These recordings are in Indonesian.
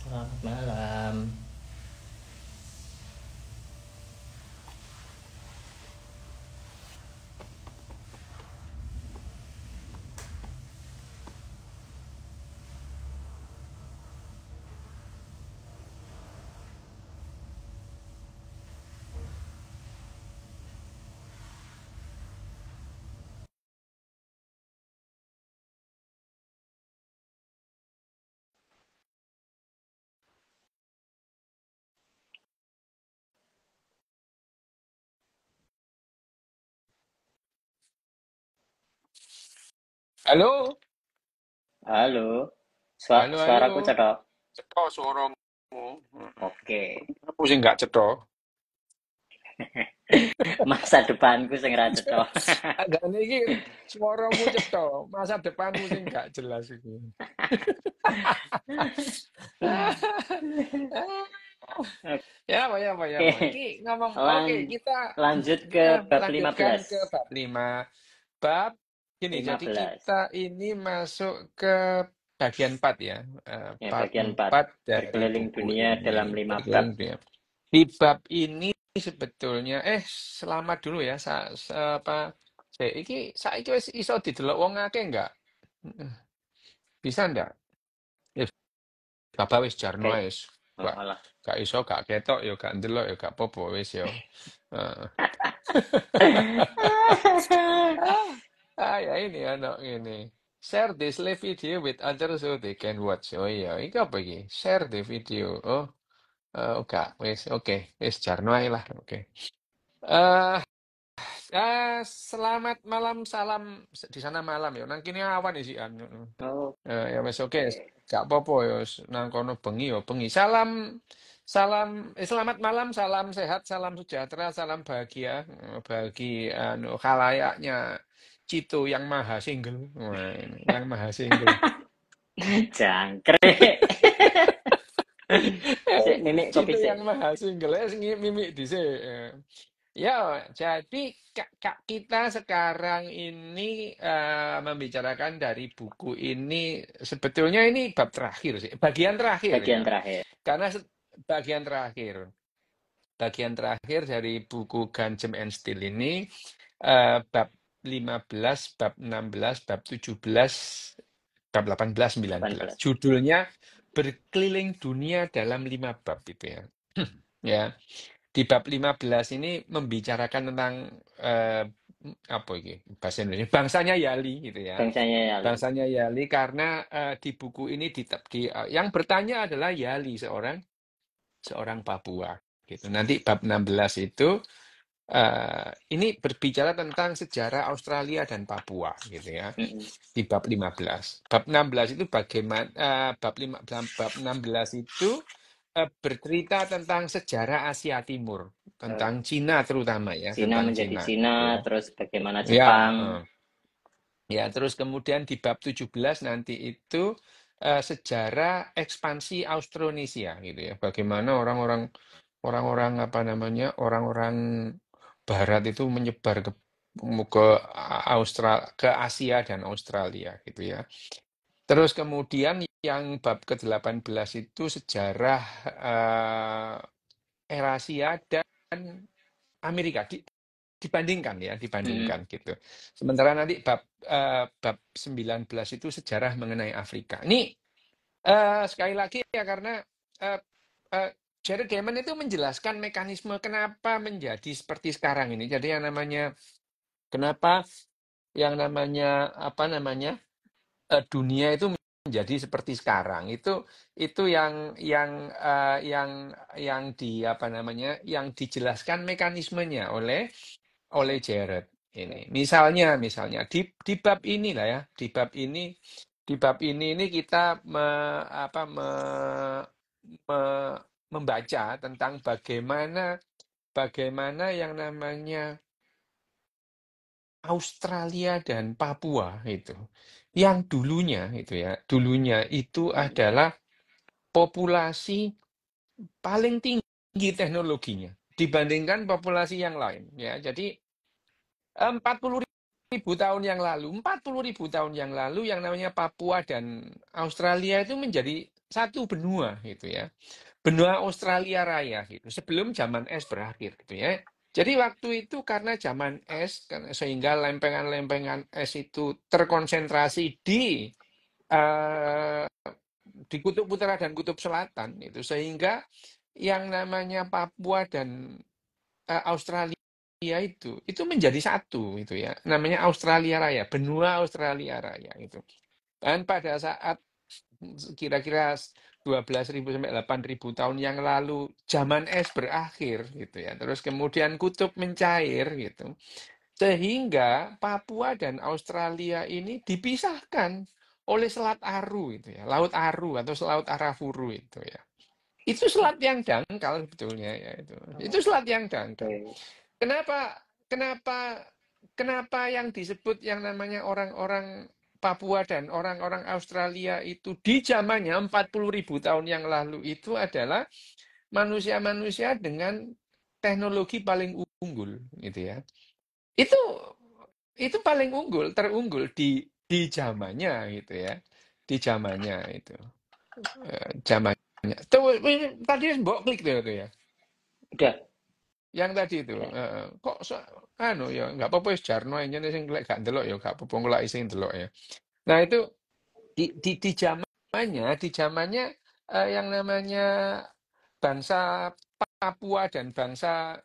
Selamat malam. Halo, Halo, halo, halo. suaraku cedok. Cetha suaramu. Oke, Aku sih nggak cetha. masa depanku sing ra cedok. Agak ini suaramu cetha. Masa depanmu sih nggak jelas itu. Ya, apa, ya, apa, ya, apa. Oke, Ki ngomong, oke, lan kita lanjut ke bab lanjutkan 15. ke bab 5. Bab, gini, jadi 15. kita ini masuk ke bagian 4 ya. Ya, Bab bagian 4. 4 dari Berkeliling buku dunia dalam ini. 5 bab. Berkeliling dunia. Di bab ini sebetulnya selamat dulu ya apa saiki wis iso didelok wong akeh enggak? Heeh. Bisa ndak? Ya bapak wis jarno Oke. ae wis Oh, gak alah. gak iso gak ketok ya gak ndelok ya gak apa-apa wis ya. Heeh. Ya ini anak ini. Share this live video with others so they can watch. Oh iya, ini apa iki? Share the video. Oh, oke, wis oke, wis jarno ae lah. Oke. Eh selamat malam, salam di sana malam ya. Nang kini awan sih an. Ya wes oke, Oke. gak apa-apa ya wis nang kono bengi ya bengi. Salam salam selamat malam, salam sehat, salam sejahtera, salam bahagia bagi khalayaknya Cito yang maha single. Wah, ini, yang maha single. Jangkrik. Sik mimik kopi Cito sik. yang maha single mimik dhisik. Ya, jadi kita sekarang ini membicarakan dari buku ini sebetulnya ini bab terakhir sih, bagian terakhir Bagian ya. terakhir. Karena bagian terakhir dari buku Ganjem and Steel ini bab 15, bab 16, bab 17, bab 18, 19. 18. Judulnya Berkeliling Dunia dalam 5 bab itu ya. Ya. Di bab 15 ini membicarakan tentang apa ini bahasa Indonesia bangsanya Yali gitu ya. Bangsanya Yali. Bangsanya Yali karena di buku ini yang bertanya adalah Yali seorang Papua gitu. Nanti bab 16 itu ini berbicara tentang sejarah Australia dan Papua gitu ya. Mm-mm. Di bab 15. Bab 16 itu bagaimana bab 16 itu bercerita tentang sejarah Asia Timur, Eh, tentang Cina terutama ya, Cina tentang menjadi Cina Cina, gitu ya. terus bagaimana Ya, Jepang. ya terus kemudian di bab 17 nanti itu sejarah ekspansi Austronesia gitu ya. Bagaimana orang-orang apa namanya? Orang-orang barat itu menyebar ke Asia dan Australia gitu ya. Terus kemudian yang bab ke-18 itu sejarah Eurasia dan Amerika dibandingkan ya, Mm-mm. dibandingkan gitu. Sementara nanti bab 19 itu sejarah mengenai Afrika. Ini sekali lagi ya karena eh, eh, Jared Diamond itu menjelaskan mekanisme kenapa menjadi seperti sekarang ini. Jadi kenapa yang namanya apa namanya dunia itu menjadi seperti sekarang itu yang di apa namanya yang dijelaskan mekanismenya oleh Jared ini. Misalnya di bab ini lah ya, di bab ini kita membaca tentang bagaimana yang namanya Australia dan Papua itu. Yang dulunya itu Mm-mm. adalah populasi paling tinggi teknologinya dibandingkan populasi yang lain ya. Jadi 40.000 tahun yang lalu, 40.000 tahun yang lalu yang namanya Papua dan Australia itu menjadi satu benua gitu ya. Benua Australia Raya gitu. Sebelum zaman es berakhir gitu ya. Jadi waktu itu karena zaman es sehingga lempengan-lempengan es itu terkonsentrasi eh, di kutub utara dan kutub selatan itu sehingga yang namanya Papua dan Australia itu menjadi satu itu ya namanya Australia Raya, benua Australia Raya itu. Dan pada saat kira-kira 12.000 sampai 8.000 tahun yang lalu zaman es berakhir gitu ya. Terus kemudian kutub mencair gitu. Sehingga Papua dan Australia ini dipisahkan oleh Selat Aru itu ya, Laut Aru atau Laut Arafuru itu ya. Itu selat yang dangkal sebetulnya ya itu. Itu selat yang dangkal. Oke. Kenapa kenapa kenapa yang disebut yang namanya orang-orang Papua dan orang-orang Australia itu di zamannya 40.000 tahun yang lalu itu adalah manusia-manusia dengan teknologi paling unggul gitu ya. Itu itu paling unggul, terunggul di zamannya gitu ya. Di zamannya itu. Zamannya. Tuh, tadi mbok klik tuh ya. Udah. Yang tadi itu, Udah. kok anu ya nggak apa-apa wis jarno aja sing lek gak ndelok ya gak apa-apa kok lek sing ndelok ya. Nah itu di zamannya yang namanya bangsa Papua dan bangsa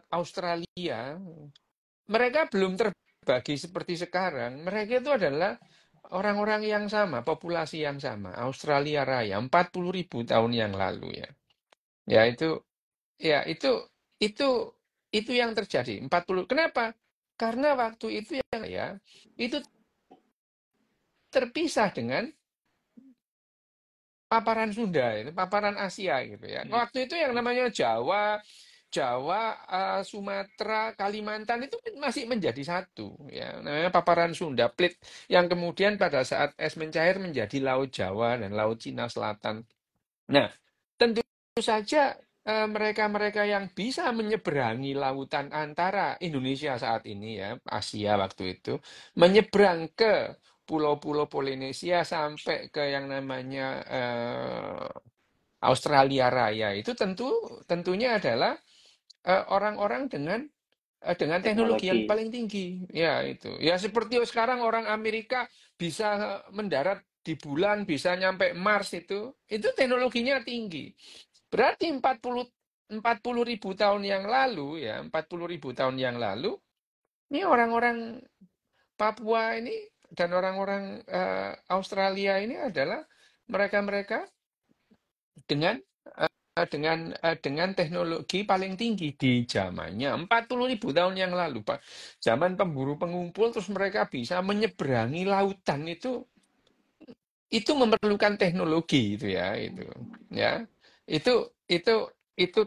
Australia, mereka belum terbagi seperti sekarang. Mereka itu adalah orang-orang yang sama, populasi yang sama, Australia Raya, 40.000 tahun yang lalu ya. Ya itu itu yang terjadi 40. Kenapa? Karena waktu itu ya itu terpisah dengan paparan Sunda, itu paparan Asia gitu ya. Waktu itu yang namanya Jawa, Sumatera, Kalimantan itu masih menjadi satu ya. Namanya paparan Sunda, Plit yang kemudian pada saat es mencair menjadi Laut Jawa dan Laut Cina Selatan. Nah, tentu saja mereka-mereka yang bisa menyeberangi lautan antara Indonesia saat ini ya, Asia waktu itu, menyeberang ke pulau-pulau Polinesia sampai ke yang namanya Australia Raya itu tentunya adalah orang-orang dengan teknologi yang Teknologi. paling tinggi. Ya itu. Ya seperti sekarang orang Amerika bisa mendarat di bulan, bisa nyampe Mars itu teknologinya tinggi. Berarti 40.000 tahun yang lalu ya, 40.000 tahun yang lalu ini orang-orang Papua ini dan orang-orang Australia ini adalah mereka-mereka dengan dengan teknologi paling tinggi di zamannya 40.000 tahun yang lalu, Pak. Zaman pemburu pengumpul terus mereka bisa menyeberangi lautan itu memerlukan teknologi itu ya itu ya itu itu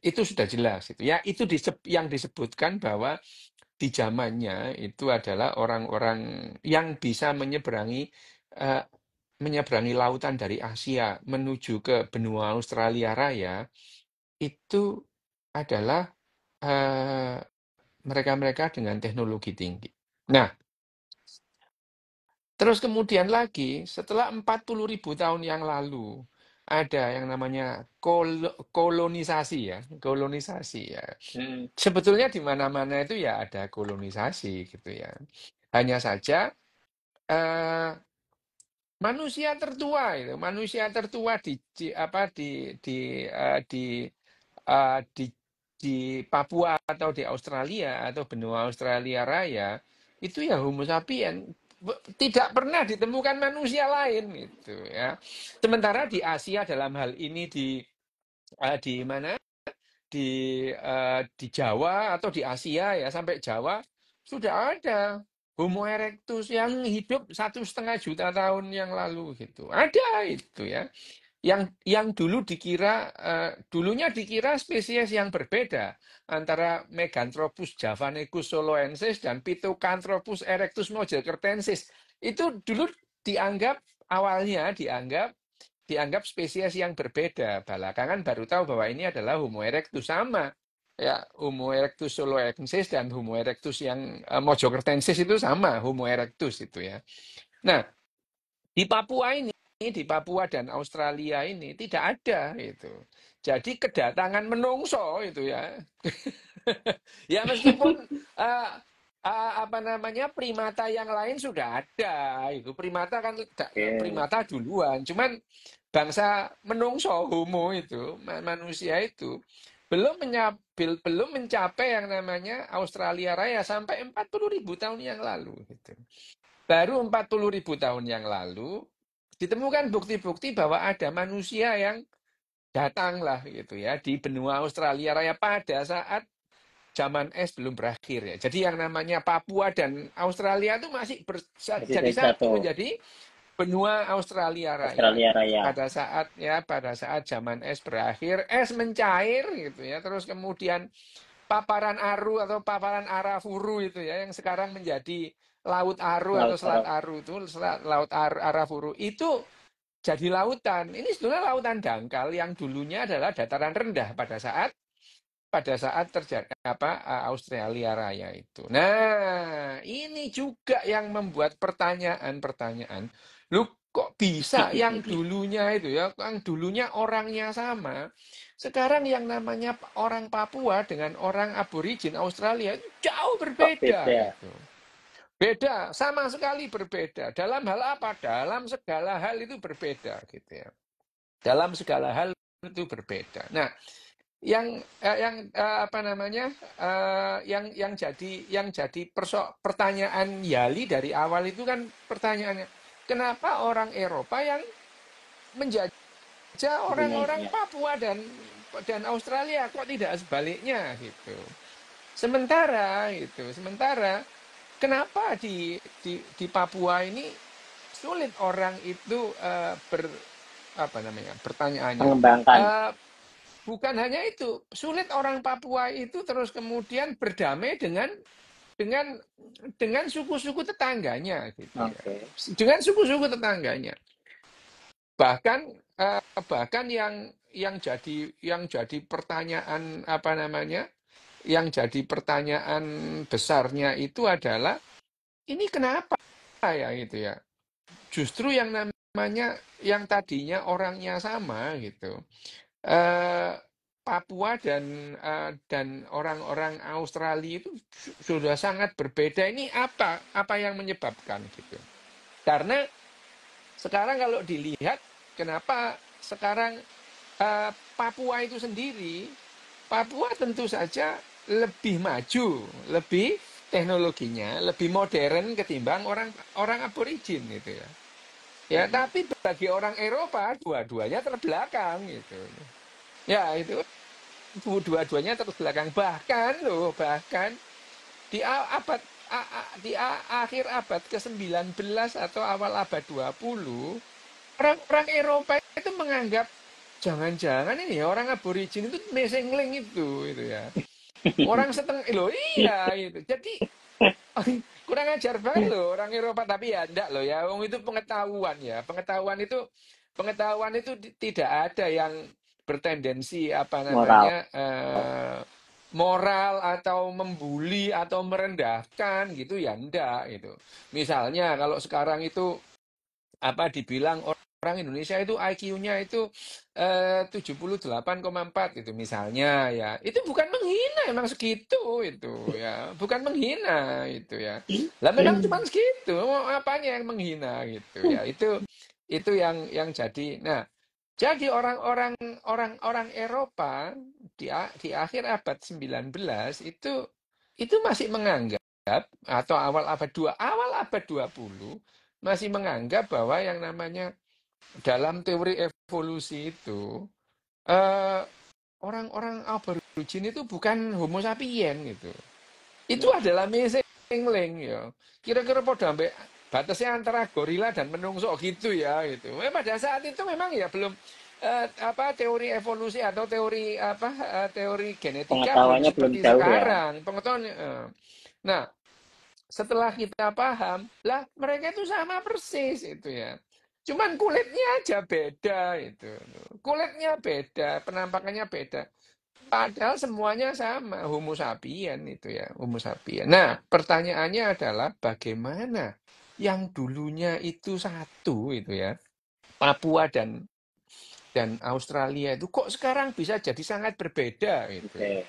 itu sudah jelas itu ya itu yang disebutkan bahwa di zamannya itu adalah orang-orang yang bisa eh, menyeberangi lautan dari Asia menuju ke benua Australia Raya itu adalah eh, mereka-mereka dengan teknologi tinggi. Nah, terus kemudian lagi, setelah 40.000 tahun yang lalu, ada yang namanya kolonisasi ya, kolonisasi ya. Hmm. Sebetulnya di mana-mana itu ya ada kolonisasi gitu ya. Hanya saja eh, manusia tertua di Papua atau di Australia atau benua Australia Raya itu ya Homo sapien tidak pernah ditemukan manusia lain gitu ya. Sementara di Asia dalam hal ini di mana di Jawa atau di Asia ya sampai Jawa sudah ada Homo erectus yang hidup 1,5 juta tahun yang lalu gitu. Ada itu ya. Yang dulunya dikira spesies yang berbeda antara Meganthropus javanicus soloensis dan Pithecanthropus erectus mojacartensis. Itu dulu dianggap spesies yang berbeda. Belakangan baru tahu bahwa ini adalah Homo erectus sama. Ya, Homo erectus soloensis dan Homo erectus yang mojacartensis itu sama, Homo erectus itu ya. Nah, di Papua ini di Papua dan Australia ini tidak ada itu. Jadi kedatangan menungso itu ya. Ya meskipun apa namanya primata yang lain sudah ada itu primata kan Oke. primata duluan cuman bangsa menungso homo itu manusia itu belum mencapai yang namanya Australia Raya sampai 40.000 tahun yang lalu gitu. Baru 40.000 tahun yang lalu ditemukan bukti-bukti bahwa ada manusia yang datanglah gitu ya di benua Australia Raya pada saat zaman es belum berakhir ya. Jadi yang namanya Papua dan Australia itu masih Masih jadi jadi satu satu. menjadi benua Australia Raya Australia gitu. Raya. Pada saat zaman es berakhir, es mencair gitu ya. Terus kemudian paparan Aru atau paparan Arafuru itu ya yang sekarang menjadi Laut Aru atau Laut Selat Arab. Aru itu Arafuru itu jadi lautan. Ini sebenarnya lautan dangkal yang dulunya adalah dataran rendah pada saat terjadi Australia Raya itu. Nah, ini juga yang membuat pertanyaan-pertanyaan. Lu kok bisa yang dulunya itu ya, yang dulunya orangnya sama, sekarang yang namanya orang Papua dengan orang aborigin Australia itu jauh Kok berbeda beda? gitu. Beda, sama sekali berbeda. Dalam hal apa? Dalam segala hal itu berbeda gitu ya. Dalam segala hal itu berbeda. Nah, apa namanya yang jadi pertanyaan Yali dari awal itu kan pertanyaannya kenapa orang Eropa yang menjajah orang-orang Gunanya. Papua dan Australia kok tidak sebaliknya gitu. Sementara kenapa di Papua ini sulit orang itu apa namanya pertanyaannya. Mengembangkan. Eh, Bukan hanya itu, sulit orang Papua itu terus kemudian berdamai dengan dengan suku-suku tetangganya gitu ya. Oke. Dengan suku-suku tetangganya. Bahkan bahkan yang jadi pertanyaan apa namanya? Yang jadi pertanyaan besarnya itu adalah ini kenapa ya gitu ya. Justru yang namanya yang tadinya orangnya sama gitu. eh, Papua dan orang-orang Australia itu sudah sangat berbeda. Ini apa yang menyebabkan gitu? Karena sekarang kalau dilihat kenapa sekarang Papua itu sendiri, Papua tentu saja lebih maju, lebih teknologinya, lebih modern ketimbang orang aborigin gitu ya. Ya, tapi bagi orang Eropa dua-duanya terbelakang gitu. Ya, itu dua-duanya terbelakang bahkan di akhir abad ke-19 atau awal abad 20 orang-orang Eropa itu menganggap jangan-jangan ini ya orang aborigin itu mesengling itu ya orang setengah loh iya itu jadi kurang ajar banget loh orang Eropa tapi ya enggak loh ya itu pengetahuan itu tidak ada yang bertendensi apa Moral. namanya moral atau membuli atau merendahkan gitu ya enggak gitu. Misalnya kalau sekarang itu apa dibilang orang Indonesia itu IQ-nya itu 78,4 gitu misalnya ya. Itu bukan menghina emang segitu itu ya. Bukan menghina itu ya. Lah memang cuma segitu, mau apanya yang menghina gitu ya. Itu yang jadi. Nah, jadi orang-orang Eropa di akhir abad 19 itu masih menganggap atau awal abad 20 masih menganggap bahwa yang namanya dalam teori evolusi itu eh, orang-orang aborigin itu bukan Homo sapien gitu. Itu adalah mesengling ya. Kira-kira pada sampai batasnya antara gorila dan menungso gitu ya gitu. Pada saat itu memang ya belum teori evolusi atau teori genetika belum Pengetahuannya belum seperti jauh ya. sekarang. Pengetahuan. Nah, setelah kita paham, lah mereka itu sama persis itu ya. Cuman kulitnya aja beda itu. Kulitnya beda, penampakannya beda. Padahal semuanya sama, Homo sapien itu ya, Homo sapien. Nah, pertanyaannya adalah bagaimana yang dulunya itu satu itu ya. Papua dan Australia itu kok sekarang bisa jadi sangat berbeda gitu ya.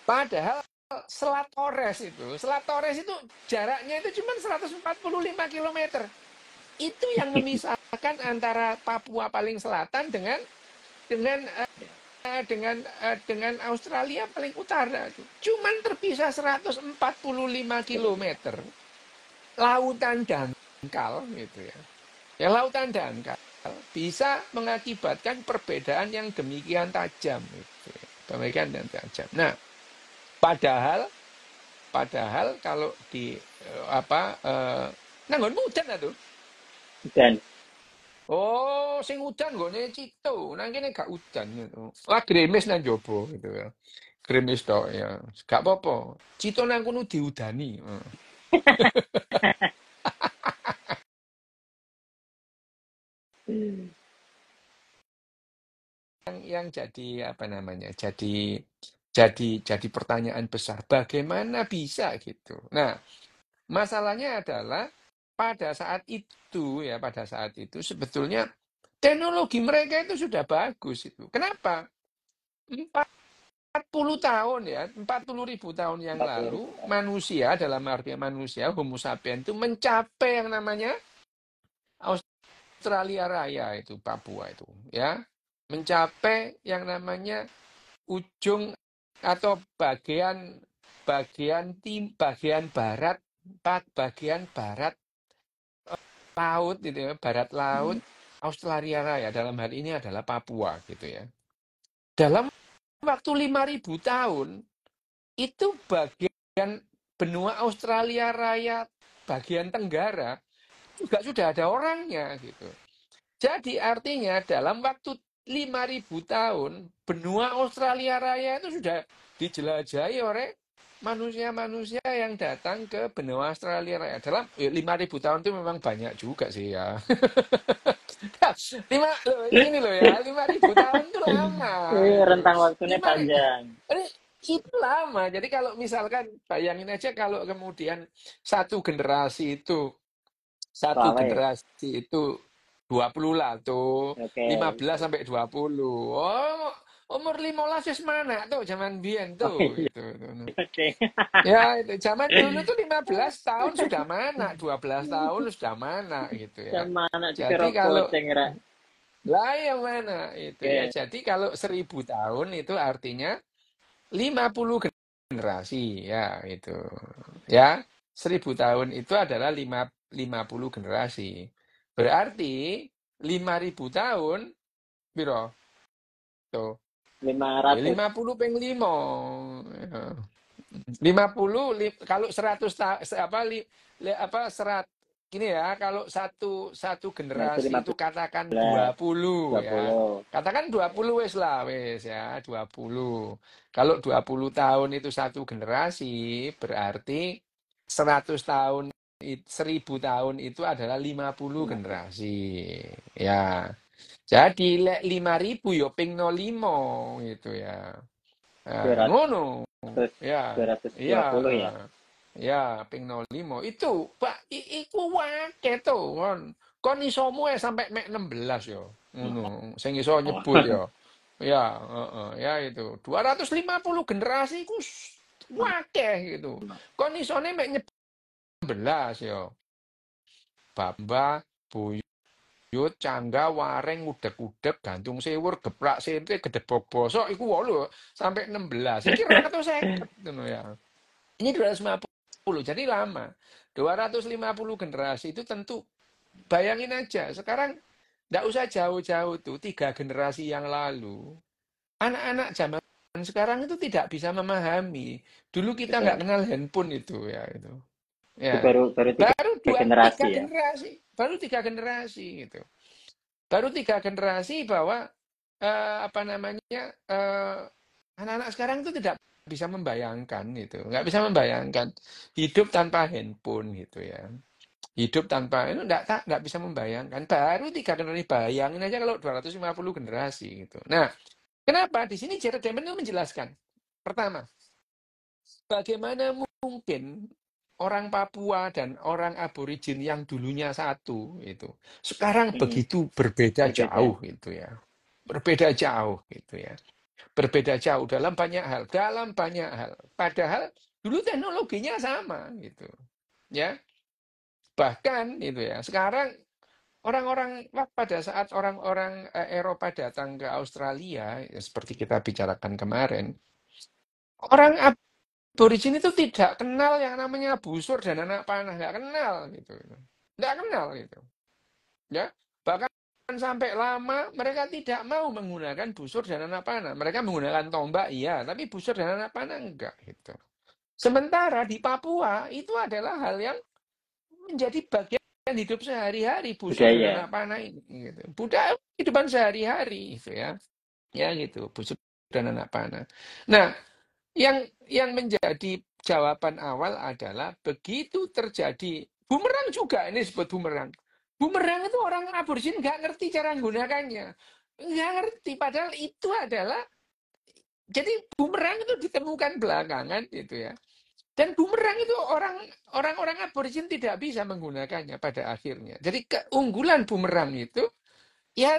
Padahal Selat Torres itu jaraknya itu cuma 145 km. Itu yang memisahkan antara Papua paling selatan dengan dengan Australia paling utara. Cuman terpisah 145 km. Lautan dangkal gitu ya. Ya lautan dangkal bisa mengakibatkan perbedaan yang demikian tajam gitu ya. Demikian dan tajam. Nah, padahal kalau di nanggon hujan atuh. Dan Oh, sing udan nggone Cito. Nang kene gak udan gitu. Lah gerimis nang jobo gitu ya. Gerimis tok ya. Gak apa-apa. Cito nang kono diudani. Yang jadi apa namanya? Jadi pertanyaan besar. Bagaimana bisa gitu? Nah, masalahnya adalah pada saat itu sebetulnya teknologi mereka itu sudah bagus itu. Kenapa? 40 tahun ya, 40.000 tahun yang 40 lalu manusia dalam arti manusia Homo sapiens itu mencapai yang namanya Australia Raya itu Papua itu ya. Mencapai yang namanya ujung atau bagian barat laut gitu ya, barat laut Australia Raya dalam hal ini adalah Papua gitu ya. Dalam waktu 5.000 tahun itu bagian benua Australia Raya bagian tenggara juga sudah ada orangnya gitu. Jadi artinya dalam waktu 5.000 tahun benua Australia Raya itu sudah dijelajahi oleh manusia-manusia yang datang ke benua Australia Raya. Dalam 5.000 tahun itu memang banyak juga sih ya. Ini loh ya, 5.000 tahun itu lama itu. rentang waktunya Lima, panjang. ini itu lama. Jadi kalau misalkan bayangin aja kalau kemudian satu generasi itu satu Selama ya. generasi itu 20 lah tuh, Oke. 15 sampai 20. Oh, umur 15 wis mana tuh zaman biyen Oh tuh iya, itu. oke. Ya, itu zaman dulu tuh 15 tahun sudah mana, 12 tahun sudah mana gitu ya. Sama anak di Jadi kalau kucing ra. lah yang mana itu ya. Oke. Jadi kalau 1.000 tahun itu artinya 50 generasi ya itu. Ya, 1.000 tahun itu adalah 50 generasi. Berarti 5.000 tahun piro? Tuh. Ya 500. 50 ping 5. 50 kalau 100 serat gini ya, kalau satu Berarti generasi itu 15. katakan 20 ya. 20. Katakan 20 wes lah wes ya, 20. Kalau 20 tahun itu satu generasi, berarti 100 tahun 1.000 tahun itu adalah 50 50. generasi. Ya. Jadi lek 5.000 yo ping 05 gitu ya. Nah, 200. ngono. Ya, iya, 220 ya. ya, ping 05. Itu, Pak, iku wake to, kon iso mue sampai mek 16 yo. Ngono, sing iso Oh. nyebut yo. Ya, ya itu. 250 generasi iku wake gitu. Kon isone mek nyebut 16 yo. Bamba, Buyut, Cangga, Wareng, Udek-udek, Gantung Sewur, Geprak Sente, Gedebok Bosok, iku 8 sampai 16. Iki 250 ngono ya. Ini 250, jadi lama. 250 generasi itu tentu, bayangin aja, sekarang nggak usah jauh-jauh tuh, 3 generasi yang lalu. Anak-anak zaman sekarang itu tidak bisa memahami. Dulu kita Betul. nggak kenal handphone itu ya. Itu. Itu Ya, baru tiga baru generasi ya. baru tiga generasi gitu. Baru 3 generasi bahwa apa namanya anak-anak sekarang itu tidak bisa membayangkan gitu, nggak bisa membayangkan hidup tanpa handphone gitu ya, hidup tanpa itu nggak bisa membayangkan. Baru 3 generasi, bayangin aja kalau 250 generasi gitu. Nah, kenapa di sini Jared Diamond itu menjelaskan pertama, bagaimana mungkin orang Papua dan orang aborigin yang dulunya satu itu sekarang begitu berbeda Berbeda. jauh itu ya. Berbeda jauh gitu ya. Berbeda jauh dalam banyak hal, Padahal dulu teknologinya sama gitu. Ya. Bahkan itu ya. Sekarang pada saat orang-orang Eropa datang ke Australia, ya, seperti kita bicarakan kemarin, orang aborigin itu tidak kenal yang namanya busur dan anak panah, nggak kenal gitu, nggak kenal gitu, ya. Bahkan sampai lama mereka tidak mau menggunakan busur dan anak panah, mereka menggunakan tombak, iya, tapi busur dan anak panah enggak gitu. Sementara di Papua itu adalah hal yang menjadi bagian hidup sehari-hari busur dan Budaya. anak panah ini gitu. Budaya kehidupan sehari-hari itu ya. Ya gitu, busur dan anak panah. Nah, yang menjadi jawaban awal adalah begitu terjadi bumerang juga, ini disebut bumerang. Bumerang itu orang aborigin nggak ngerti cara menggunakannya. Nggak ngerti, padahal itu adalah, jadi bumerang itu ditemukan belakangan gitu ya. Dan bumerang itu orang-orang aborigin tidak bisa menggunakannya pada akhirnya. Jadi keunggulan bumerang itu, ya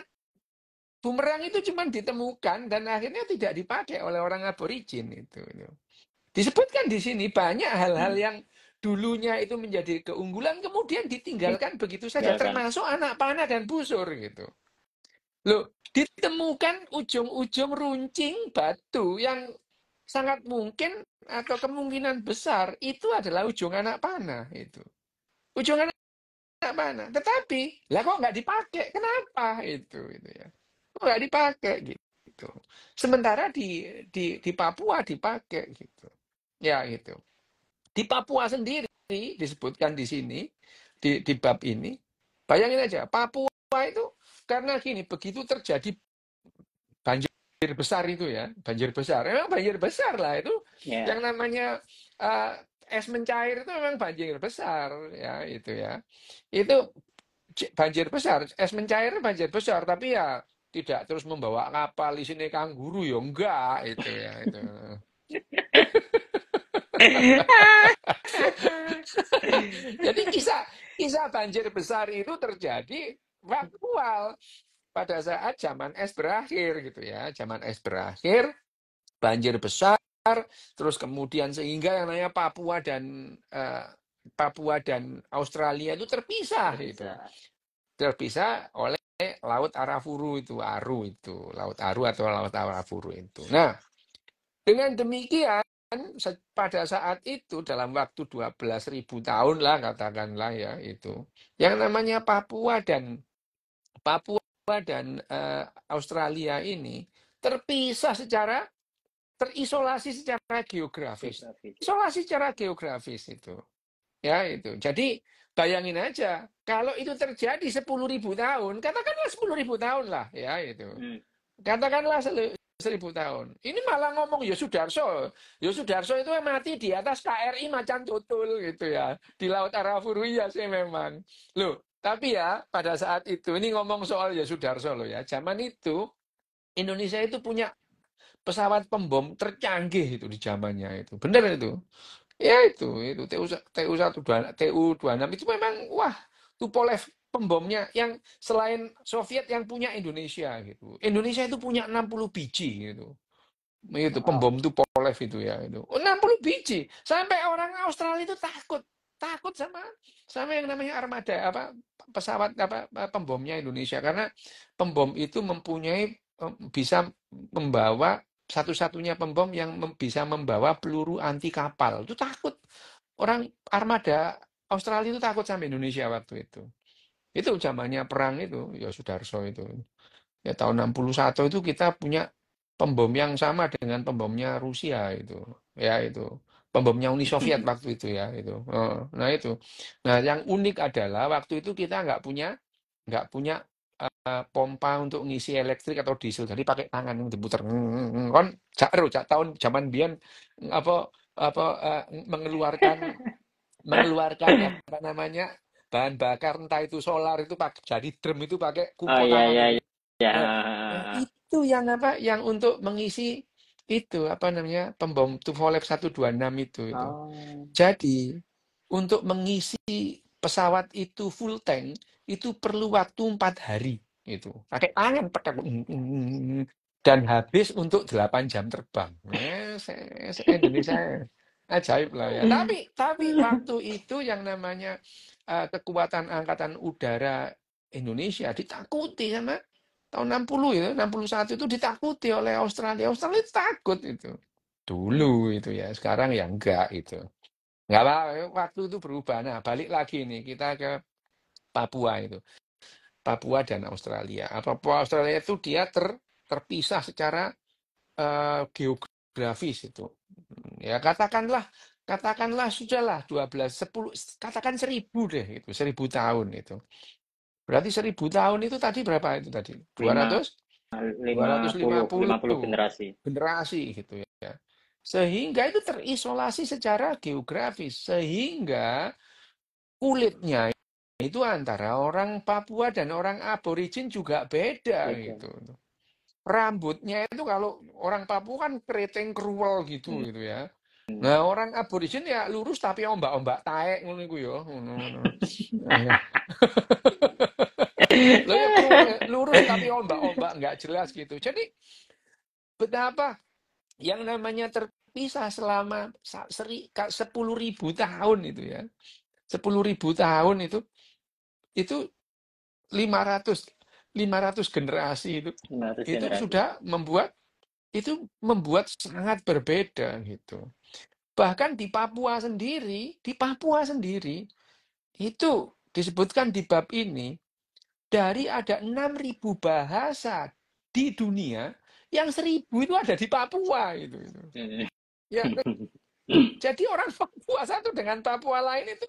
bumerang itu cuma ditemukan dan akhirnya tidak dipakai oleh orang aborigin itu. Disebutkan di sini banyak hal-hal yang dulunya itu menjadi keunggulan kemudian ditinggalkan begitu saja, Tinggalkan. termasuk anak panah dan busur gitu. Loh, ditemukan ujung-ujung runcing batu yang sangat mungkin atau kemungkinan besar itu adalah ujung anak panah itu. Ujung anak panah. Tetapi, lah kok nggak dipakai? Kenapa itu ya? Kok nggak dipakai gitu? Sementara di Papua dipakai gitu. Ya gitu. Di Papua sendiri disebutkan di sini di bab ini. Bayangin aja, Papua itu karena gini, begitu terjadi banjir besar itu ya, banjir besar. Memang banjir besar lah itu, Ya. yang namanya es mencair itu memang banjir besar ya itu ya. Itu banjir besar, es mencair banjir besar, tapi ya tidak terus membawa kapal di sini kanguru ya enggak itu ya itu. Jadi kisah banjir besar itu terjadi faktual pada saat zaman es berakhir gitu ya. Zaman es berakhir, banjir besar, terus kemudian sehingga yang namanya Papua dan Australia itu terpisah itu. Terpisah. Terpisah oleh Laut Arafuru itu, Laut Aru atau Laut Arafuru itu. Nah, dengan demikian pada saat itu dalam waktu 12.000 tahun lah katakanlah ya itu, yang namanya Papua dan Australia ini terpisah terisolasi secara geografis. Geografis ya. Isolasi secara geografis itu. Ya itu. Jadi bayangin aja kalau itu terjadi 10.000 tahun, katakanlah 10.000 tahun lah ya itu. Hmm. Katakanlah 1.000 tahun. Ini malah ngomong Yosudarso. Yosudarso itu mati di atas KRI Macan Tutul gitu ya. Di Laut Arafuru ya sih memang. Loh, tapi ya pada saat itu, ini ngomong soal Yosudarso loh ya. Zaman itu Indonesia itu punya pesawat pembom tercanggih itu di zamannya itu. Bener itu. Ya itu TU-26 itu memang wah, Tupolev pembomnya yang selain Soviet yang punya Indonesia gitu. Indonesia itu punya 60 biji gitu. Itu Wow. pembom Tupolev itu ya itu. 60 biji. Sampai orang Australia itu takut. Takut sama yang namanya armada apa pesawat apa pembomnya Indonesia karena pembom itu bisa membawa satu-satunya pembom yang bisa membawa peluru anti kapal. Itu takut. Orang armada Australia itu takut sama Indonesia waktu itu. Itu zamannya perang itu, ya Sudarso itu. Ya tahun 61 itu kita punya pembom yang sama dengan pembomnya Rusia itu. Ya itu. Pembomnya Uni Soviet waktu itu ya itu. Nah itu. Nah yang unik adalah waktu itu kita nggak punya pompa untuk ngisi elektrik atau diesel. Jadi pakai tangan yang diputar. Kon jak tahun zaman biyen apa mengeluarkan apa namanya bahan bakar entah itu solar itu pakai jadi drum itu pakai Oh kumpul ya tangan ya itu. ya. Nah, itu yang apa yang untuk mengisi itu apa namanya pembom Tupolev 126 itu. Oh. Jadi untuk mengisi pesawat itu full tank itu perlu waktu 4 hari itu. Pakai tangan petek dan habis untuk 8 jam terbang. Indonesia ajaib lah ya. Tapi waktu itu yang namanya kekuatan angkatan udara Indonesia ditakuti sama tahun 60 ya, 61 itu ditakuti oleh Australia. Australia takut itu. Dulu itu ya, sekarang ya enggak itu. Enggak apa, waktu itu berubah. Nah, balik lagi nih kita ke Papua itu. Papua dan Australia. Papua Australia itu dia terpisah secara geografis itu. Ya katakanlah sudahlah 12 10 katakan 1000 deh itu, 1000 tahun itu. Berarti 1000 tahun itu tadi berapa itu tadi? 5 200 50 250 generasi. generasi gitu ya. Sehingga itu terisolasi secara geografis sehingga kulitnya itu antara orang Papua dan orang aborigin juga beda Beda. gitu. Rambutnya itu kalau orang Papua kan keriting kruwel Hmm. gitu ya. Nah, orang aborigin ya lurus tapi ombak-ombak taek ngono iku ya, ngono. Ya. Loh ya lurus tapi ombak-ombak nggak jelas gitu. Jadi betapa yang namanya terpisah selama 10.000 tahun itu ya. 10.000 tahun itu 500 generasi Harus itu generasi. sudah membuat sangat berbeda gitu. Bahkan di Papua sendiri itu disebutkan di bab ini dari ada 6.000 bahasa di dunia yang 1.000 itu ada di Papua itu. Ya, jadi orang Papua satu dengan Papua lain itu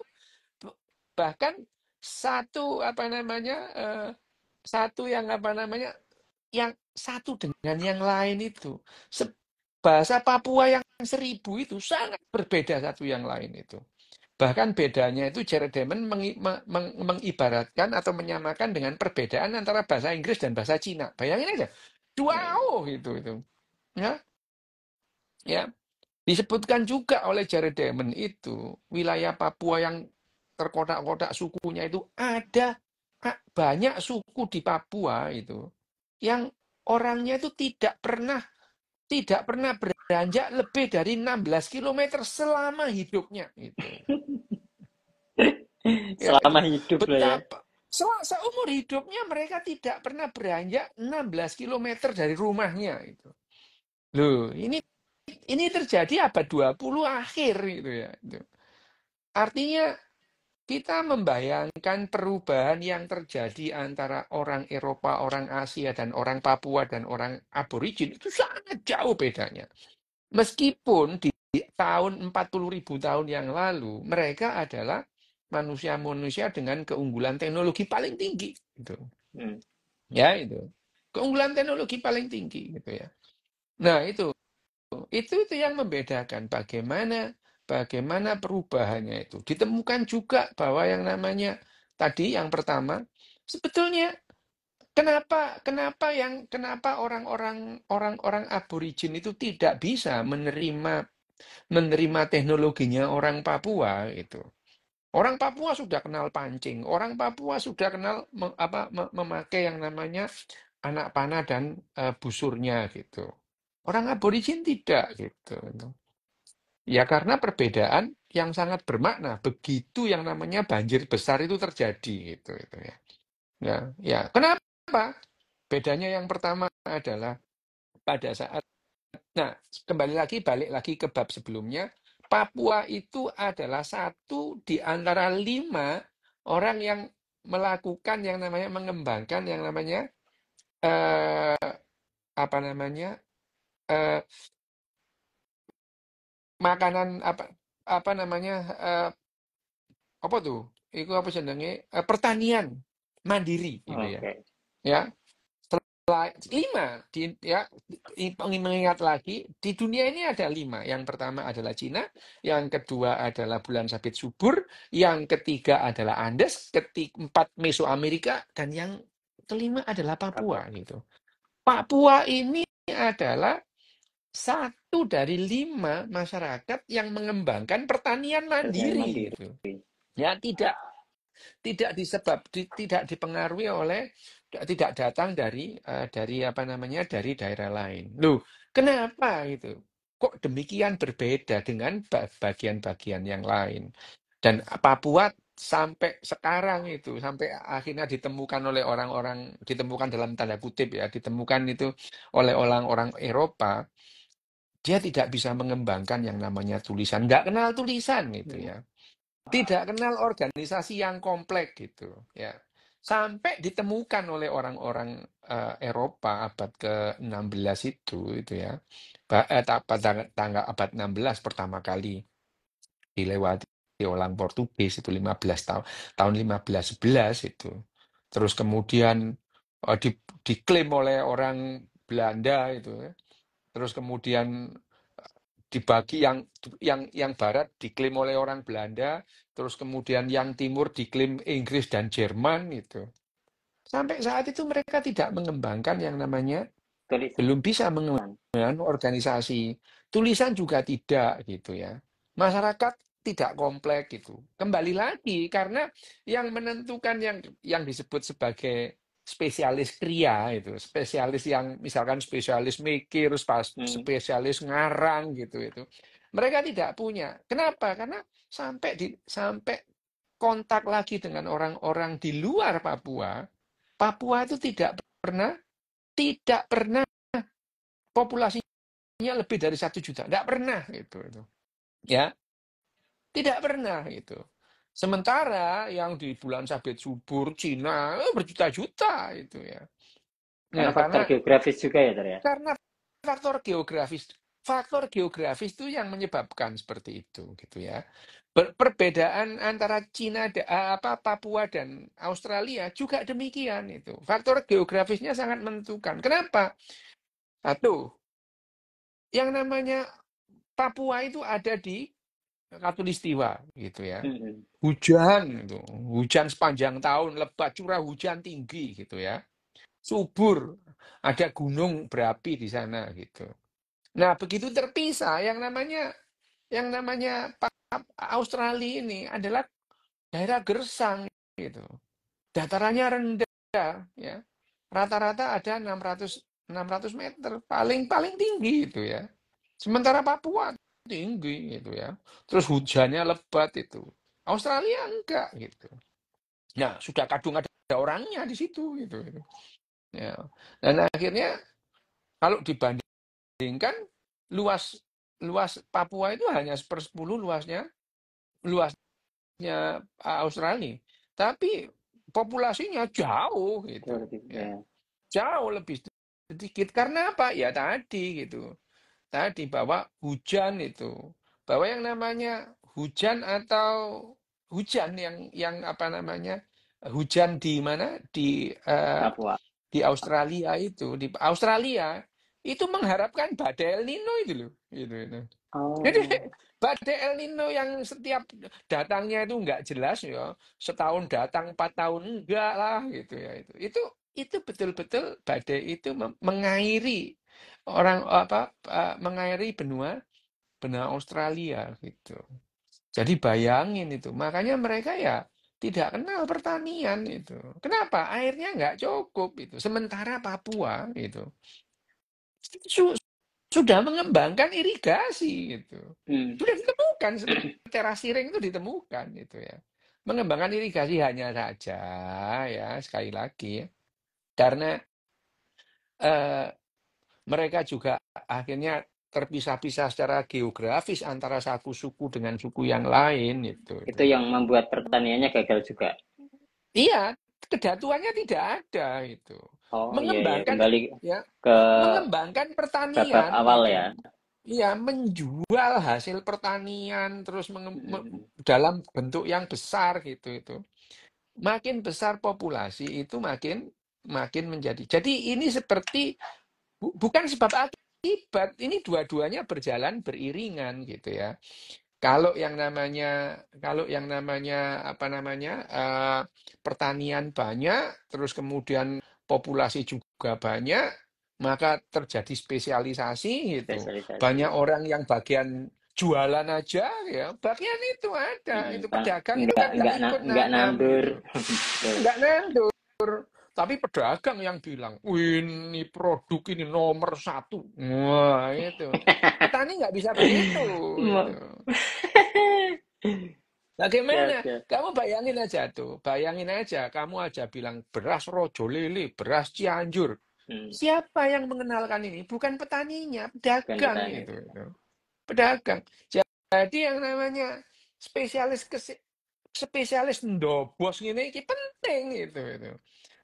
bahkan satu yang yang satu dengan yang lain itu bahasa Papua yang 1.000 itu sangat berbeda satu yang lain itu. Bahkan bedanya itu Jared Diamond mengibaratkan atau menyamakan dengan perbedaan antara bahasa Inggris dan bahasa Cina. Bayangin aja, wow itu. Ya, ya. Disebutkan juga oleh Jared Diamond itu wilayah Papua yang terkotak-kotak sukunya itu ada banyak suku di Papua itu yang orangnya itu tidak pernah beranjak lebih dari 16 kilometer selama hidupnya itu. Ya itu. Selama hidup lah ya. Betapa seumur hidupnya mereka tidak pernah beranjak 16 kilometer dari rumahnya itu. Loh, ini terjadi abad 20 akhir gitu ya. Artinya kita membayangkan perubahan yang terjadi antara orang Eropa, orang Asia, dan orang Papua, dan orang aborigin itu sangat jauh bedanya. Meskipun di tahun 40.000 tahun yang lalu, mereka adalah manusia-manusia dengan keunggulan teknologi paling tinggi. Gitu. Ya, itu. Keunggulan teknologi paling tinggi. Gitu ya. Nah, itu yang membedakan bagaimana perubahannya itu. Ditemukan juga bahwa yang namanya tadi yang pertama sebetulnya kenapa orang-orang aborigin itu tidak bisa menerima teknologinya orang Papua itu. Orang Papua sudah kenal pancing, orang Papua sudah kenal memakai yang namanya anak panah dan busurnya gitu. Orang aborigin tidak gitu. Ya karena perbedaan yang sangat bermakna. Begitu yang namanya banjir besar itu terjadi gitu ya. Ya, kenapa? Bedanya yang pertama adalah pada saat balik lagi ke bab sebelumnya, Papua itu adalah satu di antara 5 orang yang melakukan yang namanya mengembangkan yang namanya eh, eh, makanan apa namanya apa tuh? Itu apa jenenge? Pertanian mandiri gitu ya. Oke. Ya, 5 mengingat lagi di dunia ini ada 5. Yang pertama adalah Cina, yang kedua adalah bulan sabit subur, yang ketiga adalah Andes, keempat Mesoamerika, dan yang kelima adalah Papua gitu. Papua ini adalah satu dari 5 masyarakat yang mengembangkan pertanian Pertanian mandiri mandiri. gitu. Ya, tidak dipengaruhi oleh, tidak datang dari apa namanya, dari daerah lain. Loh, kenapa itu? Kok demikian berbeda dengan bagian-bagian yang lain? Dan Papua sampai sekarang itu, sampai akhirnya ditemukan oleh orang-orang, ditemukan dalam tanda kutip ya, ditemukan itu oleh orang-orang Eropa, dia tidak bisa mengembangkan yang namanya tulisan, nggak kenal tulisan gitu ya. Tidak kenal organisasi yang kompleks gitu ya. Sampai ditemukan oleh orang-orang Eropa abad ke-16 itu ya. Pada tanggal abad 16 pertama kali dilewati orang Portugis itu 15 tahun 1511 itu. Terus kemudian diklaim oleh orang Belanda itu ya. Terus kemudian dibagi yang barat diklaim oleh orang Belanda, terus kemudian yang timur diklaim Inggris dan Jerman gitu. Sampai saat itu mereka tidak mengembangkan yang namanya, tulisan. belum bisa mengembangkan organisasi. Tulisan juga tidak gitu ya. Masyarakat tidak kompleks gitu. Kembali lagi karena yang menentukan yang disebut sebagai spesialis kria itu, spesialis yang misalkan spesialis mikir, Hmm. spesialis ngarang gitu itu. Mereka tidak punya. Kenapa? Karena sampai kontak lagi dengan orang-orang di luar Papua. Papua itu tidak pernah populasinya lebih dari 1 juta, tidak pernah gitu, ya, tidak pernah itu. Sementara yang di Bulan Sabit subur Cina berjuta-juta itu ya. Karena Nah, faktor geografis juga ya, Ter ya. karena faktor geografis itu yang menyebabkan seperti itu gitu ya. Perbedaan antara Papua dan Australia juga demikian itu. Faktor geografisnya sangat menentukan. Kenapa? Satu, yang namanya Papua itu ada di Katulistiwa gitu ya. Hmm. Hujan itu, hujan sepanjang tahun, lebat, curah hujan tinggi gitu ya. Subur, ada gunung berapi di sana gitu. Nah, begitu terpisah yang namanya Australia ini adalah daerah gersang gitu. Datarannya rendah ya. Rata-rata ada 600 meter, paling paling tinggi itu ya. Sementara Papua tinggi gitu ya. Terus hujannya lebat itu. Australia enggak gitu. Nah, sudah kadung ada orangnya di situ gitu. Ya. Dan akhirnya kalau dibandingkan luas luas Papua itu hanya 1/10 luasnya Australia. Tapi populasinya jauh gitu Jauh lebih ya. ya. Jauh lebih sedikit karena apa? Ya tadi gitu. Tadi bahwa hujan itu, bahwa yang namanya hujan atau hujan yang apa namanya, hujan di mana, Papua. di Australia itu, di Australia itu mengharapkan badai El Nino itu loh, itu. Jadi Oh, badai El Nino yang setiap datangnya itu enggak jelas ya, setahun datang 4 tahun enggak lah gitu ya, itu betul-betul badai itu mengairi mengairi benua benua Australia gitu. Jadi bayangin itu, makanya mereka ya tidak kenal pertanian itu. Kenapa? Airnya nggak cukup itu. Sementara Papua itu su- sudah mengembangkan irigasi gitu. hmm. Sudah ditemukan, terasiring itu ditemukan gitu ya. Mengembangkan irigasi hanya saja ya, sekali lagi ya, karena eh, mereka juga akhirnya terpisah-pisah secara geografis antara satu suku dengan suku yang lain itu. Itu yang membuat pertaniannya gagal juga. Iya, kedatuannya tidak ada itu. Oh iya iya, Mengembangkan kembali ya, ke mengembangkan babak pertanian awal itu. ya. Iya, menjual hasil pertanian terus Hmm. dalam bentuk yang besar gitu itu. Makin besar populasi itu makin makin menjadi. Jadi ini seperti bukan sebab akibat, ini dua-duanya berjalan beriringan gitu ya. Kalau yang namanya apa namanya, pertanian banyak, terus kemudian populasi juga banyak, maka terjadi spesialisasi gitu. Spesialisasi. Banyak orang yang bagian jualan aja ya, bagian itu ada. Itu Pak, pedagang itu kan nggak ikut nggak nanam nandur. gitu. Betul. Nggak nandur. Tapi pedagang yang bilang, "Wih, ini produk ini nomor satu." Wah, itu. Petani nggak bisa begitu. Itu. Bagaimana? Siap, siap. Kamu bayangin aja tuh. Bayangin aja. Kamu aja bilang beras Rojo Lele, beras Cianjur. Hmm, Siapa yang mengenalkan ini? Bukan petaninya, bukan pedagang petani. itu. Pedagang. Jadi yang namanya spesialis spesialis ndobos ini penting itu.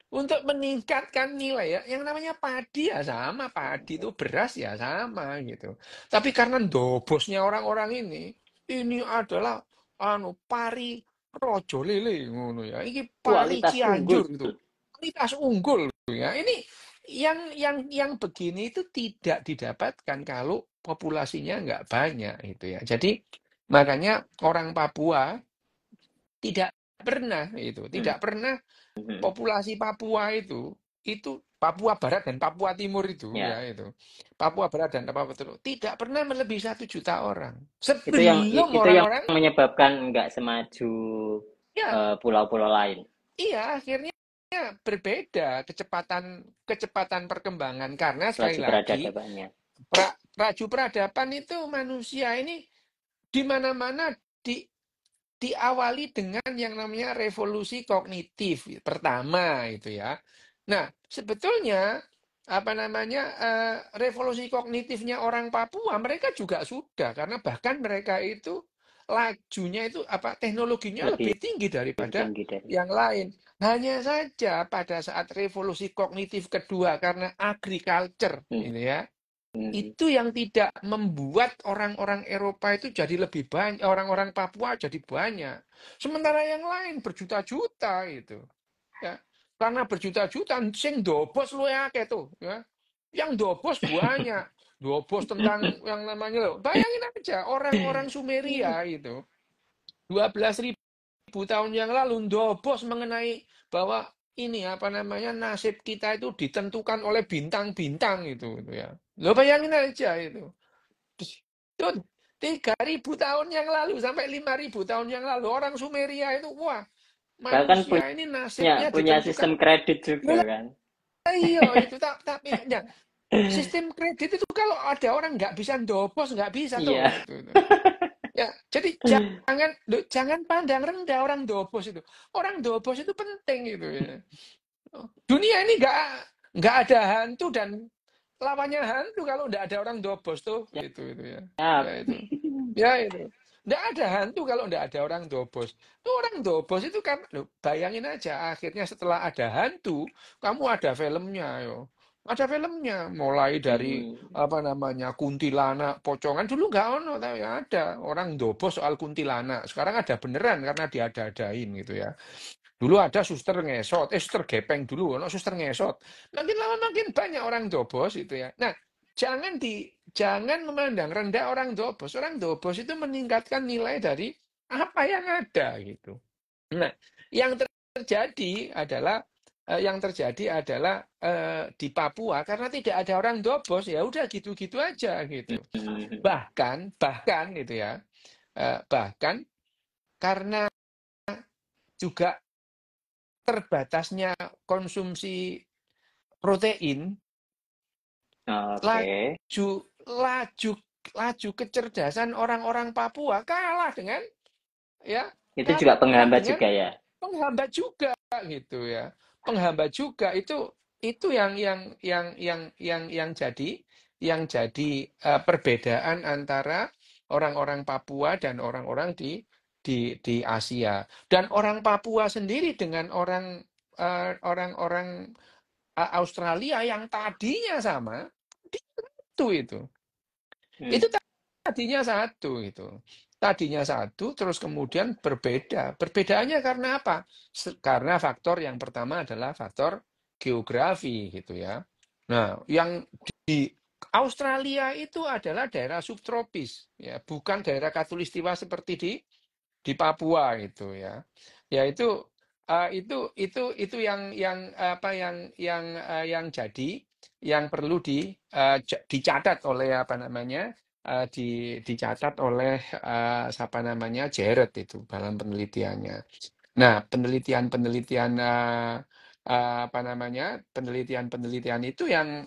Untuk meningkatkan nilai ya, yang namanya padi ya sama, padi itu beras ya sama gitu. Tapi karena ndobosnya orang-orang ini adalah pari rojo lele ngono ya. Ini pari Kualitas unggul. Cianjur gitu. Kualitas unggul ya. Ini yang begini itu tidak didapatkan kalau populasinya nggak banyak itu ya. Jadi makanya orang Papua Hmm, tidak pernah hmm. populasi Papua itu Papua Barat dan Papua Timur itu ya Ya, itu. Papua Barat dan Papua Timur tidak pernah melebihi 1 juta orang. itu Sebelum yang orang-orang menyebabkan nggak semaju ya pulau-pulau lain. iya akhirnya berbeda kecepatan kecepatan perkembangan karena sekali Laju lagi peradabannya. raju peradaban itu manusia ini di mana-mana di diawali dengan yang namanya revolusi kognitif pertama itu ya. Nah, sebetulnya apa namanya revolusi kognitifnya orang Papua mereka juga sudah karena bahkan mereka itu lajunya itu apa teknologinya Lebih lebih tinggi daripada tinggi dari. yang lain. Hanya saja pada saat revolusi kognitif kedua karena agriculture Hmm, ini ya hmm. itu yang tidak membuat orang-orang Eropa itu jadi lebih banyak, orang-orang Papua jadi banyak. Sementara yang lain berjuta-juta itu, ya. Karena berjuta-juta sing dobos luwe akeh tuh, ya. Yang dobos banyak. Dobos tentang yang namanya loh. Bayangin aja orang-orang Sumeria itu 12.000 tahun yang lalu dobos mengenai bahwa ini apa namanya nasib kita itu ditentukan oleh bintang-bintang itu ya. Lo bayangin aja itu. Itu 3.000 tahun yang lalu sampai 5.000 tahun yang lalu orang Sumeria itu wah Bahkan manusia ini punya nasibnya punya ditentukan. sistem kredit juga Loh, kan. iya itu tapi ya, sistem kredit itu kalau ada orang nggak bisa ndobos nggak bisa tuh Iya. itu. Ya, jadi jangan pandang rendah orang dobos itu. Orang dobos itu penting gitu ya. Dunia ini nggak ada hantu dan lawannya hantu kalau nggak ada orang dobos tuh itu ya. Ya Siap. itu. Ya itu. Nggak ada hantu kalau nggak ada orang dobos. Itu orang dobos itu kan loh, bayangin aja akhirnya setelah ada hantu, kamu ada filmnya yo. Ada filmnya mulai dari Hmm. apa namanya kuntilanak, pocongan dulu nggak ono tapi ada orang dobos soal kuntilanak. Sekarang ada beneran karena diada-adain gitu ya. Dulu ada suster ngesot, suster gepeng dulu, ono suster ngesot. Makin lama makin banyak orang dobos itu ya. Nah, jangan memandang rendah orang dobos. Orang dobos itu meningkatkan nilai dari apa yang ada gitu. Nah, yang terjadi adalah di Papua karena tidak ada orang dobos ya udah gitu-gitu aja gitu. Hmm. Bahkan gitu ya. Bahkan karena juga terbatasnya konsumsi protein, Oke. laju laju laju kecerdasan orang-orang Papua ya Itu juga kalah penghambat dengan juga ya. penghambat juga gitu ya. Penghambat juga itu yang jadi perbedaan antara orang-orang Papua dan orang-orang di Asia. Dan orang Papua sendiri dengan orang-orang Australia yang tadinya sama itu. Hmm. Itu tadinya satu itu. Tadinya satu, terus kemudian berbeda. Perbedaannya karena apa? Karena faktor yang pertama adalah faktor geografi gitu ya. Nah, yang di Australia itu adalah daerah subtropis, ya, bukan daerah khatulistiwa seperti di Papua itu ya. Ya itu yang apa yang jadi yang perlu dicatat oleh apa namanya dicatat oleh siapa namanya Jared itu dalam penelitiannya. Nah, penelitian-penelitian apa namanya penelitian-penelitian itu yang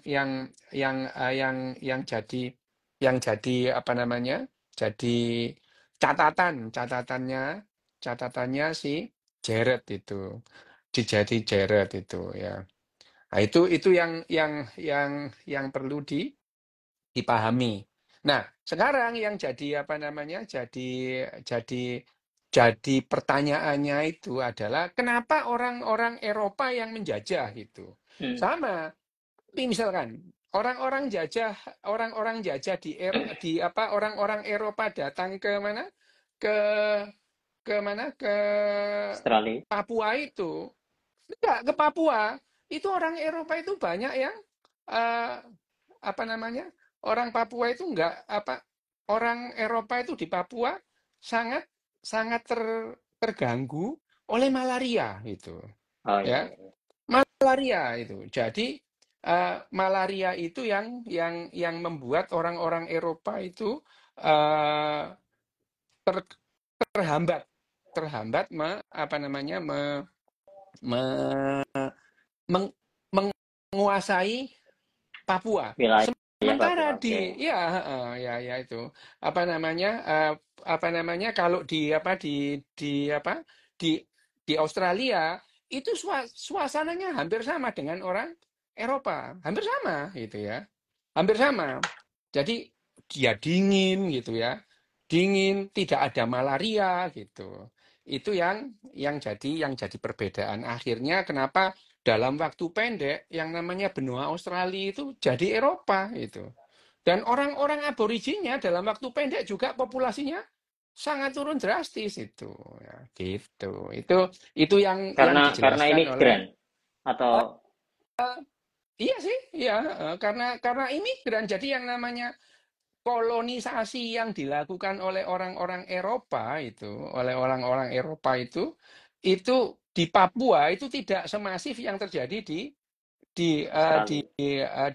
jadi apa namanya jadi catatannya si Jared itu dijadi Jared itu ya. Nah, itu yang perlu dipahami. Nah, sekarang yang jadi apa namanya? Jadi pertanyaannya itu adalah kenapa orang-orang Eropa yang menjajah gitu. Hmm. Sama, tapi misalkan orang-orang jajah di apa orang-orang Eropa datang ke mana? Ke ke mana? Ke Australia. Papua itu. Enggak, ke Papua. Itu orang Eropa itu banyak yang eh, apa namanya? Orang Papua itu enggak apa orang Eropa itu di Papua sangat sangat terganggu oleh malaria itu, Oh iya, ya. iya. Malaria itu. Jadi malaria itu yang membuat orang-orang Eropa itu eh, ter- terhambat terhambat apa namanya me- meng- menguasai Papua. Wilayah Sementara Papua. Oke. ya itu apa namanya kalau di di Australia itu suasananya hampir sama dengan orang Eropa, hampir sama gitu ya, hampir sama. Jadi dia dingin gitu ya, dingin, tidak ada malaria gitu. Itu yang jadi perbedaan. Akhirnya kenapa dalam waktu pendek yang namanya benua Australia itu jadi Eropa itu. Dan orang-orang aboriginnya dalam waktu pendek juga populasinya sangat turun drastis itu ya, gitu. Itu yang Karena dijelaskan oleh imigran atau iya sih, iya, karena imigran. Jadi yang namanya kolonisasi yang dilakukan oleh orang-orang Eropa itu, oleh orang-orang Eropa itu di Papua itu tidak semasif yang terjadi Australia?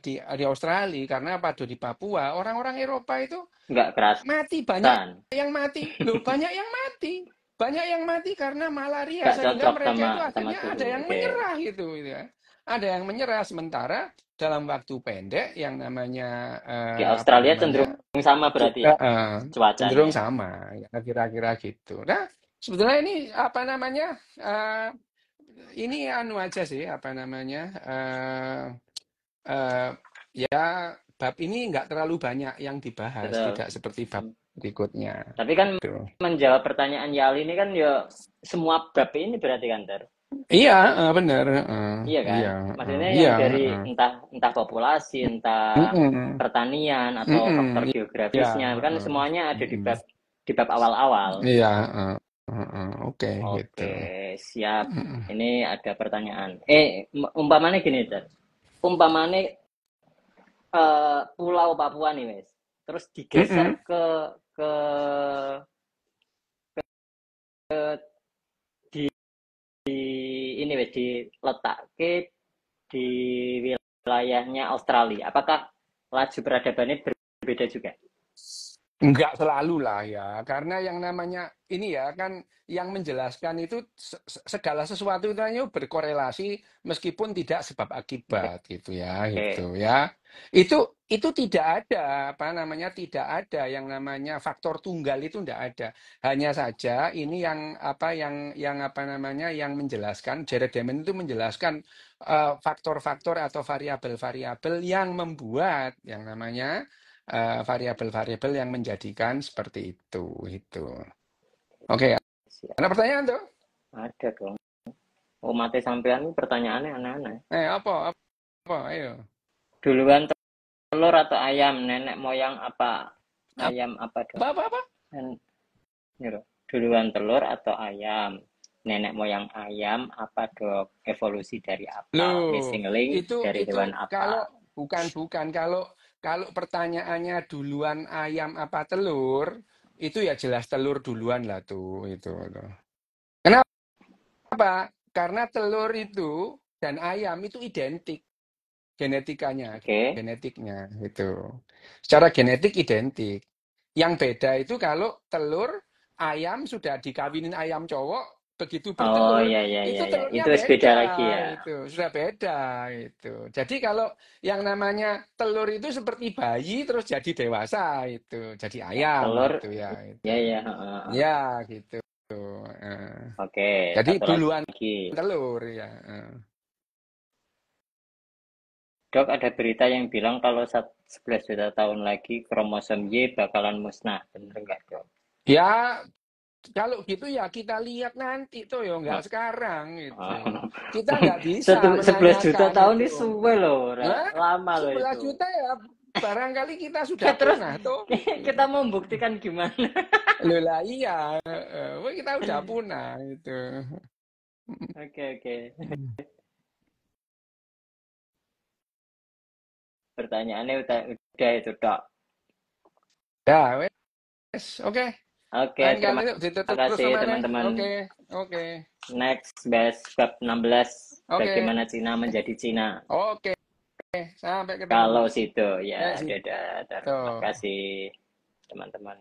di Australia. Karena pada di Papua orang-orang Eropa itu Nggak mati, banyak kerasan, yang mati, loh banyak yang mati, banyak yang mati karena malaria nggak sehingga cocok mereka sama itu sama akhirnya ada suhu. yang Oke. menyerah gitu ya, ada yang menyerah sementara dalam waktu pendek yang namanya Di apa Australia cenderung namanya sama berarti ya cenderung cuacanya. sama ya, kira-kira gitu. Nah sebetulnya ini apa namanya ini anu aja sih apa namanya eh, ya bab ini nggak terlalu banyak yang dibahas, Betul. tidak seperti bab berikutnya. Tapi kan Tuh. menjawab pertanyaan Yali ini kan ya semua bab ini berarti kan Ter? Iya, benar. Iya kan? Iya, Maksudnya iya. yang dari entah entah populasi, entah Mm-mm, pertanian atau faktor mm-mm, iya, geografisnya kan semuanya ada di mm-mm, bab awal-awal. iya, oke gitu. Oke, siap. Mm-mm, Ini ada pertanyaan. Umpamanya gini, Ter. Umpamanya Pulau Papua nih, Wes. Terus digeser mm-mm. ke di ini wes diletak ke di wilayahnya Australia. Apakah laju peradabannya berbeda juga? Enggak selalu lah ya, karena yang namanya ini ya kan yang menjelaskan itu segala sesuatu itu hanya berkorelasi meskipun tidak sebab Oke. akibat gitu ya, gitu ya. Itu tidak ada apa namanya tidak ada yang namanya faktor tunggal itu tidak ada. Hanya saja ini yang apa yang apa namanya yang menjelaskan Jared Diamond itu menjelaskan faktor-faktor atau variabel-variabel yang membuat yang namanya variabel-variabel yang menjadikan seperti itu. Oke, ada Siap. pertanyaan tuh? Ada dong. Oh, mati sampean ini pertanyaannya aneh-aneh. Apa? Ayo. Duluan telur atau ayam? Nenek moyang apa? Ayam apa dong? Apa? Duluan telur atau ayam? Nenek moyang ayam apa dok? Evolusi dari apa? Loh, Missing link dari itu hewan apa? kalau bukan kalau pertanyaannya duluan ayam apa telur, itu ya jelas telur duluan lah tuh itu. Tuh. Kenapa? Karena telur itu dan ayam itu identik. genetikanya, Oke. genetiknya gitu. Secara genetik identik. Yang beda itu kalau telur ayam sudah dikawinin ayam cowok, begitu Oh bertelur ya ya itu ya ya. telurnya Itu beda beda lagi ya. itu, sudah beda itu. Jadi kalau yang namanya telur itu seperti bayi terus jadi dewasa itu, jadi ayam Telur. gitu ya itu. Ya ya. Heeh, heeh. Ya gitu. Eh, Oke. Jadi Satu duluan lagi. telur ya. Dok, ada berita yang bilang kalau 11 juta tahun lagi kromosom Y bakalan musnah. Bener nggak, Dok? Ya kalau gitu ya kita lihat nanti tuh ya, nggak Oh, sekarang gitu. oh. Kita nggak bisa 11 juta menanyakan tahun itu. ini suwe loh, Nah, lama loh 11 itu. juta ya barangkali kita sudah Ya terus punah tuh. kita membuktikan gimana? Loh lah iya, wah, kita udah punah itu. Oke, oke. Pertanyaannya udah itu, Dok. Ya, wes, oke. Oke, Lain kali terima yuk ditutup terus kasih kemana? teman-teman. Oke, oke, Next, bab 16. oke, Bagaimana Cina menjadi Cina. oke. Sampai ketemu. Kalau situ, ya, Sip. dadah. Terima Tuh. kasih, teman-teman.